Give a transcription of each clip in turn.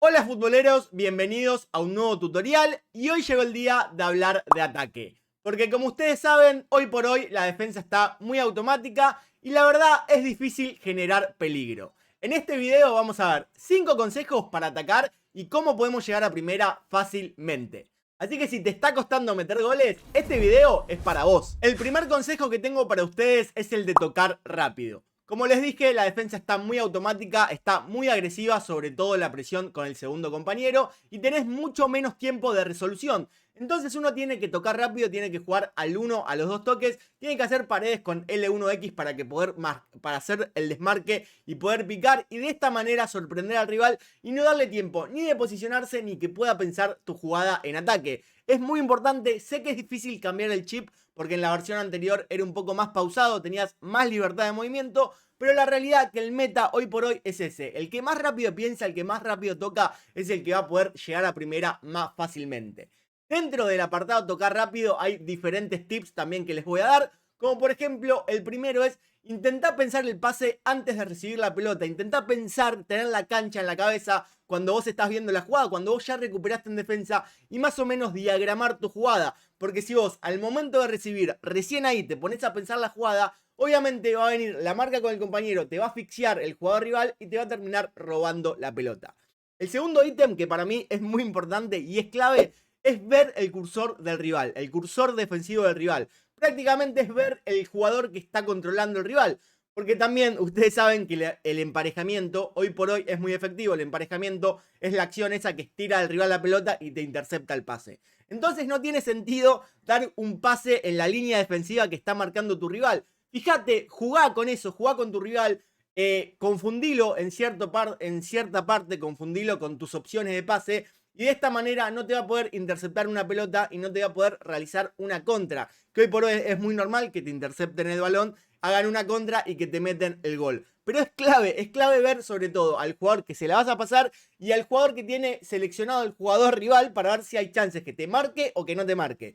Hola futboleros, bienvenidos a un nuevo tutorial y hoy llegó el día de hablar de ataque. Porque como ustedes saben, hoy por hoy la defensa está muy automática y la verdad es difícil generar peligro. En este video vamos a ver 5 consejos para atacar y cómo podemos llegar a primera fácilmente. Así que si te está costando meter goles, este video es para vos. El primer consejo que tengo para ustedes es el de tocar rápido. Como les dije, la defensa está muy automática, está muy agresiva, sobre todo la presión con el segundo compañero, y tenés mucho menos tiempo de resolución. Entonces uno tiene que tocar rápido, tiene que jugar al 1 a los 2 toques, tiene que hacer paredes con L1X para hacer el desmarque y poder picar, y de esta manera sorprender al rival y no darle tiempo ni de posicionarse ni que pueda pensar tu jugada en ataque. Es muy importante, sé que es difícil cambiar el chip porque en la versión anterior era un poco más pausado, tenías más libertad de movimiento, pero la realidad es que el meta hoy por hoy es ese. El que más rápido piensa, el que más rápido toca, es el que va a poder llegar a primera más fácilmente. Dentro del apartado tocar rápido hay diferentes tips también que les voy a dar, como por ejemplo, el primero es intentar pensar el pase antes de recibir la pelota, intentar pensar, tener la cancha en la cabeza cuando vos estás viendo la jugada, cuando vos ya recuperaste en defensa y más o menos diagramar tu jugada, porque si vos al momento de recibir recién ahí te pones a pensar la jugada, obviamente va a venir la marca con el compañero, te va a asfixiar el jugador rival y te va a terminar robando la pelota. El segundo ítem que para mí es muy importante y es clave es ver el cursor del rival, el cursor defensivo del rival. Prácticamente es ver el jugador que está controlando el rival. Porque también ustedes saben que el emparejamiento hoy por hoy es muy efectivo. El emparejamiento es la acción esa que estira al rival la pelota y te intercepta el pase. Entonces no tiene sentido dar un pase en la línea defensiva que está marcando tu rival. Fíjate, jugá con eso, jugá con tu rival, confundilo en cierta parte, confundilo con tus opciones de pase. Y de esta manera no te va a poder interceptar una pelota y no te va a poder realizar una contra. Que hoy por hoy es muy normal que te intercepten el balón, hagan una contra y que te meten el gol. Pero es clave ver sobre todo al jugador que se la vas a pasar y al jugador que tiene seleccionado el jugador rival para ver si hay chances que te marque o que no te marque.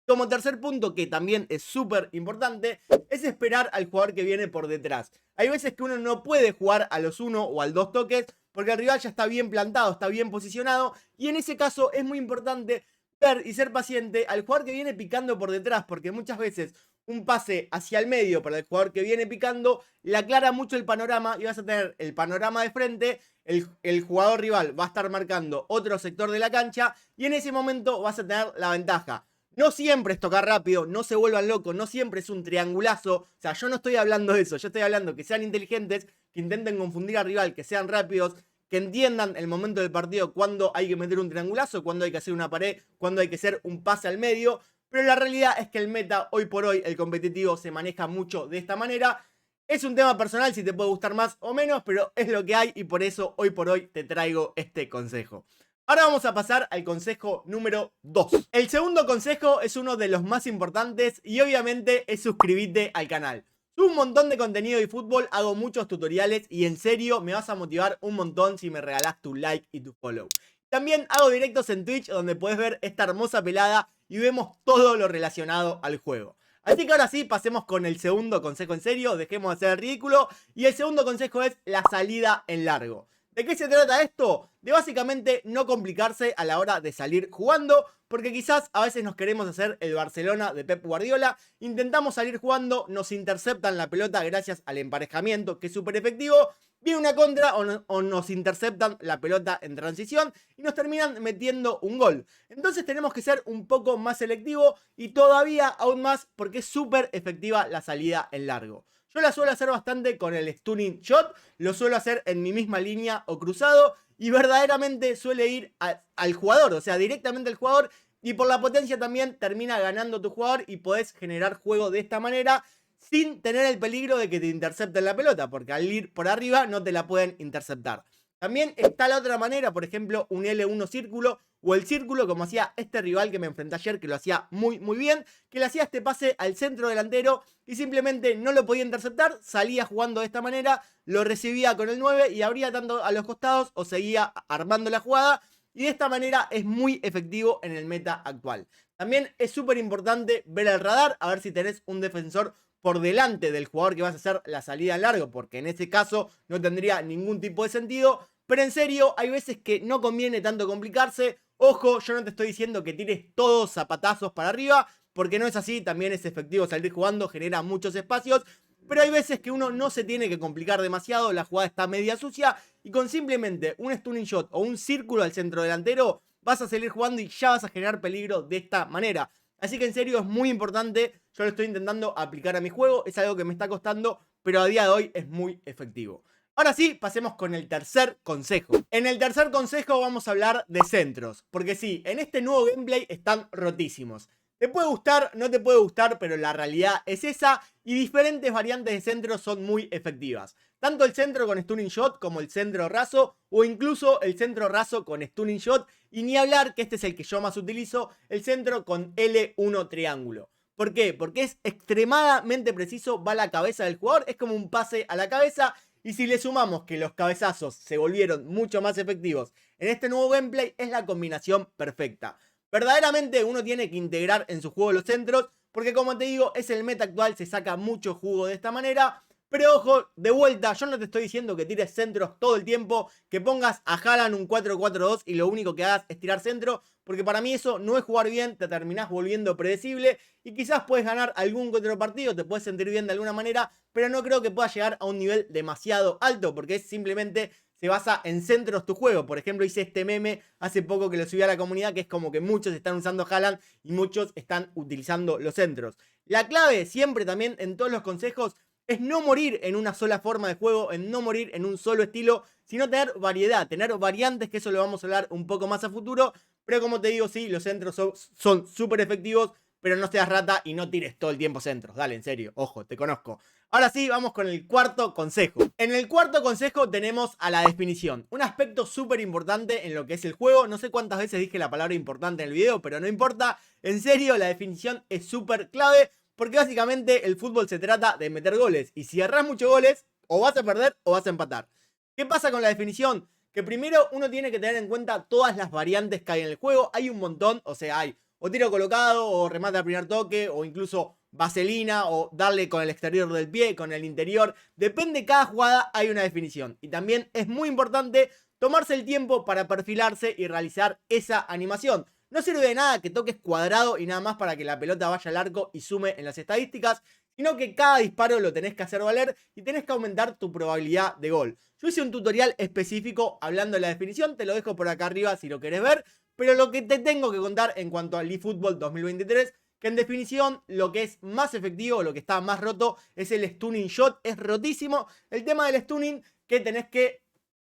Como tercer punto, que también es súper importante, es esperar al jugador que viene por detrás. Hay veces que uno no puede jugar a los 1 o al 2 toques porque el rival ya está bien plantado, está bien posicionado, y en ese caso es muy importante ver y ser paciente al jugador que viene picando por detrás, porque muchas veces un pase hacia el medio para el jugador que viene picando le aclara mucho el panorama y vas a tener el panorama de frente, el jugador rival va a estar marcando otro sector de la cancha y en ese momento vas a tener la ventaja. No siempre es tocar rápido, no se vuelvan locos, no siempre es un triangulazo. O sea, yo no estoy hablando de eso, yo estoy hablando que sean inteligentes, que intenten confundir al rival, que sean rápidos, que entiendan el momento del partido, cuando hay que meter un triangulazo, cuando hay que hacer una pared, cuando hay que hacer un pase al medio. Pero la realidad es que el meta, hoy por hoy, el competitivo se maneja mucho de esta manera. Es un tema personal si te puede gustar más o menos, pero es lo que hay y por eso hoy por hoy te traigo este consejo. Ahora vamos a pasar al consejo número 2. El segundo consejo es uno de los más importantes y obviamente es suscribirte al canal. Subo un montón de contenido de fútbol, hago muchos tutoriales y en serio me vas a motivar un montón si me regalás tu like y tu follow. También hago directos en Twitch donde puedes ver esta hermosa pelada y vemos todo lo relacionado al juego. Así que ahora sí, pasemos con el segundo consejo en serio, dejemos de hacer el ridículo. Y el segundo consejo es la salida en largo. ¿De qué se trata esto? De básicamente no complicarse a la hora de salir jugando, porque quizás a veces nos queremos hacer el Barcelona de Pep Guardiola, intentamos salir jugando, nos interceptan la pelota gracias al emparejamiento que es súper efectivo, viene una contra o nos interceptan la pelota en transición y nos terminan metiendo un gol. Entonces tenemos que ser un poco más selectivo y todavía aún más porque es súper efectiva la salida en largo. Yo la suelo hacer bastante con el stunning shot, lo suelo hacer en mi misma línea o cruzado y verdaderamente suele ir al jugador, o sea, directamente al jugador, y por la potencia también termina ganando tu jugador y podés generar juego de esta manera sin tener el peligro de que te intercepten la pelota, porque al ir por arriba no te la pueden interceptar. También está la otra manera, por ejemplo, un L1 círculo o el círculo como hacía este rival que me enfrenté ayer, que lo hacía muy bien, que le hacía este pase al centro delantero y simplemente no lo podía interceptar, salía jugando de esta manera, lo recibía con el 9 y abría tanto a los costados o seguía armando la jugada y de esta manera es muy efectivo en el meta actual. También es súper importante ver el radar, a ver si tenés un defensor por delante del jugador que vas a hacer la salida en largo, porque en ese caso no tendría ningún tipo de sentido. pero en serio, hay veces que no conviene tanto complicarse. Ojo, yo no te estoy diciendo que tires todos zapatazos para arriba, porque no es así, también es efectivo salir jugando, genera muchos espacios, pero hay veces que uno no se tiene que complicar demasiado, la jugada está media sucia, y con simplemente un stunning shot o un círculo al centro delantero, vas a salir jugando y ya vas a generar peligro de esta manera. Así que en serio es muy importante, yo lo estoy intentando aplicar a mi juego, es algo que me está costando, pero a día de hoy es muy efectivo. Ahora sí, pasemos con el tercer consejo. En el tercer consejo vamos a hablar de centros, porque sí, en este nuevo gameplay están rotísimos. Te puede gustar, no te puede gustar, pero la realidad es esa y diferentes variantes de centros son muy efectivas. Tanto el centro con Stunning Shot como el centro raso o incluso el centro raso con Stunning Shot y ni hablar, que este es el que yo más utilizo, el centro con L1 triángulo. ¿Por qué? Porque es extremadamente preciso, va a la cabeza del jugador, es como un pase a la cabeza y si le sumamos que los cabezazos se volvieron mucho más efectivos en este nuevo gameplay, es la combinación perfecta. Verdaderamente uno tiene que integrar en su juego los centros, porque como te digo, es el meta actual, se saca mucho jugo de esta manera. Pero ojo, de vuelta, yo no te estoy diciendo que tires centros todo el tiempo, que pongas a Haaland un 4-4-2 y lo único que hagas es tirar centro, porque para mí eso no es jugar bien, te terminás volviendo predecible y quizás puedes ganar algún que otro partido, te puedes sentir bien de alguna manera, pero no creo que puedas llegar a un nivel demasiado alto, porque es simplemente se basa en centros tu juego. Por ejemplo, hice este meme hace poco que lo subí a la comunidad, que es como que muchos están usando Haaland y muchos están utilizando los centros. La clave siempre también en todos los consejos es no morir en una sola forma de juego, en no morir en un solo estilo, sino tener variedad, tener variantes, que eso lo vamos a hablar un poco más a futuro. Pero como te digo, sí, los centros son súper efectivos, pero no seas rata y no tires todo el tiempo centros. Dale, en serio, ojo, te conozco. Ahora sí, vamos con el cuarto consejo. En el cuarto consejo tenemos a la definición. Un aspecto súper importante en lo que es el juego. No sé cuántas veces dije la palabra importante en el video, pero no importa. En serio, la definición es súper clave, porque básicamente el fútbol se trata de meter goles. Y si erras muchos goles, o vas a perder o vas a empatar. ¿Qué pasa con la definición? Que primero uno tiene que tener en cuenta todas las variantes que hay en el juego. Hay un montón, o sea, hay o tiro colocado, o remate al primer toque, o incluso vaselina, o darle con el exterior del pie, con el interior. Depende de cada jugada, hay una definición. Y también es muy importante tomarse el tiempo para perfilarse y realizar esa animación. No sirve de nada que toques cuadrado y nada más para que la pelota vaya al arco y sume en las estadísticas, sino que cada disparo lo tenés que hacer valer y tenés que aumentar tu probabilidad de gol. Yo hice un tutorial específico hablando de la definición, te lo dejo por acá arriba si lo querés ver, pero lo que te tengo que contar en cuanto al eFootball 2023, que en definición lo que es más efectivo, lo que está más roto, es el stunning shot, es rotísimo. El tema del stunning, que tenés que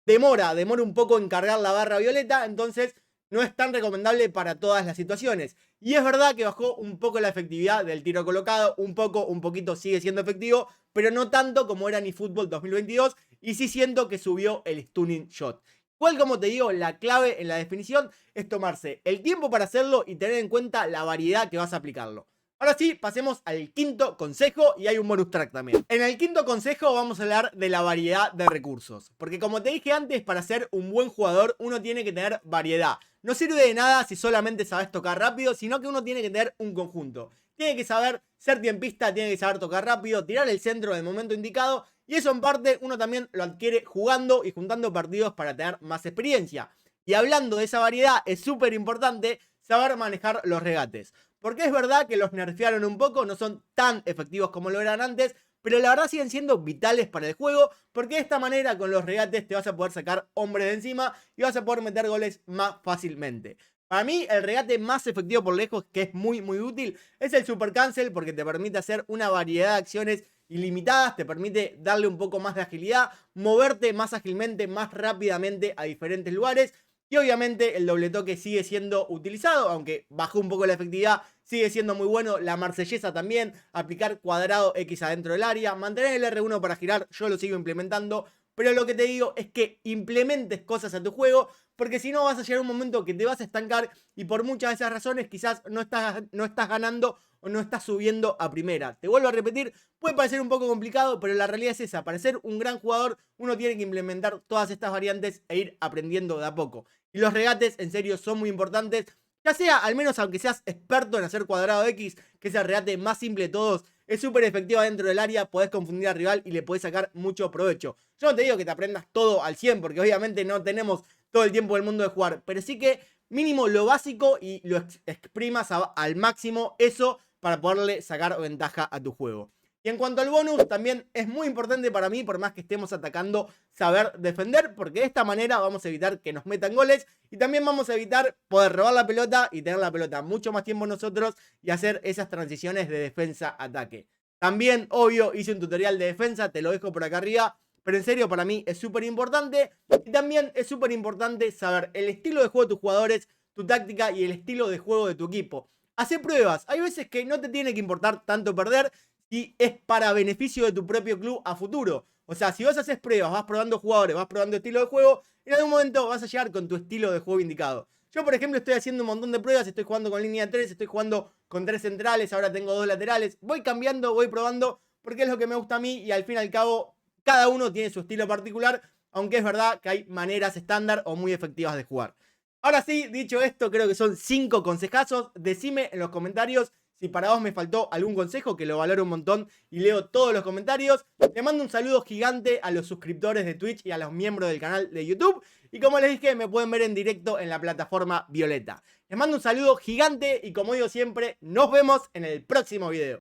demora un poco en cargar la barra violeta, entonces no es tan recomendable para todas las situaciones. Y es verdad que bajó un poco la efectividad del tiro colocado, un poquito sigue siendo efectivo, pero no tanto como era en eFootball 2022, y sí siento que subió el stunning shot. Igual, como te digo, la clave en la definición es tomarse el tiempo para hacerlo y tener en cuenta la variedad que vas a aplicarlo. Ahora sí, pasemos al quinto consejo y hay un bonus track también. En el quinto consejo vamos a hablar de la variedad de recursos. Porque como te dije antes, para ser un buen jugador uno tiene que tener variedad. No sirve de nada si solamente sabes tocar rápido, sino que uno tiene que tener un conjunto. Tiene que saber ser tiempista, tiene que saber tocar rápido, tirar el centro en el momento indicado. Y eso en parte uno también lo adquiere jugando y juntando partidos para tener más experiencia. Y hablando de esa variedad, es súper importante saber manejar los regates. Porque es verdad que los nerfearon un poco, no son tan efectivos como lo eran antes, pero la verdad siguen siendo vitales para el juego, porque de esta manera con los regates te vas a poder sacar hombres de encima y vas a poder meter goles más fácilmente. Para mí el regate más efectivo por lejos, que es muy útil, es el Super Cancel, porque te permite hacer una variedad de acciones ilimitadas, te permite darle un poco más de agilidad, moverte más ágilmente, más rápidamente a diferentes lugares. Y obviamente el doble toque sigue siendo utilizado, aunque bajó un poco la efectividad, sigue siendo muy bueno. La marsellesa también, aplicar cuadrado X adentro del área, mantener el R1 para girar, yo lo sigo implementando. Pero lo que te digo es que implementes cosas a tu juego, porque si no vas a llegar a un momento que te vas a estancar y por muchas de esas razones quizás no estás ganando o no estás subiendo a primera. Te vuelvo a repetir, puede parecer un poco complicado, pero la realidad es esa. Para ser un gran jugador uno tiene que implementar todas estas variantes e ir aprendiendo de a poco. Y los regates en serio son muy importantes. Ya sea, al menos aunque seas experto en hacer cuadrado X, que es el regate más simple de todos, es súper efectiva dentro del área, podés confundir al rival y le podés sacar mucho provecho. Yo no te digo que te aprendas todo al 100, porque obviamente no tenemos todo el tiempo del mundo de jugar, pero sí que mínimo lo básico y lo exprimas al máximo eso para poderle sacar ventaja a tu juego. Y en cuanto al bonus, también es muy importante para mí, por más que estemos atacando, saber defender, porque de esta manera vamos a evitar que nos metan goles y también vamos a evitar poder robar la pelota y tener la pelota mucho más tiempo nosotros y hacer esas transiciones de defensa-ataque. También, obvio, hice un tutorial de defensa, te lo dejo por acá arriba, pero en serio para mí es súper importante. Y también es súper importante saber el estilo de juego de tus jugadores, tu táctica y el estilo de juego de tu equipo. Hacé pruebas, hay veces que no te tiene que importar tanto perder si es para beneficio de tu propio club a futuro. O sea, si vos haces pruebas, vas probando jugadores, vas probando estilo de juego, en algún momento vas a llegar con tu estilo de juego indicado. Yo, por ejemplo, estoy haciendo un montón de pruebas, estoy jugando con línea 3, estoy jugando con 3 centrales, ahora tengo 2 laterales. Voy cambiando, voy probando, porque es lo que me gusta a mí y al fin y al cabo, cada uno tiene su estilo particular, aunque es verdad que hay maneras estándar o muy efectivas de jugar. Ahora sí, dicho esto, creo que son 5 consejazos. Decime en los comentarios si para vos me faltó algún consejo, que lo valoro un montón y leo todos los comentarios. Te mando un saludo gigante a los suscriptores de Twitch y a los miembros del canal de YouTube. Y como les dije, me pueden ver en directo en la plataforma Violeta. Les mando un saludo gigante y como digo siempre, nos vemos en el próximo video.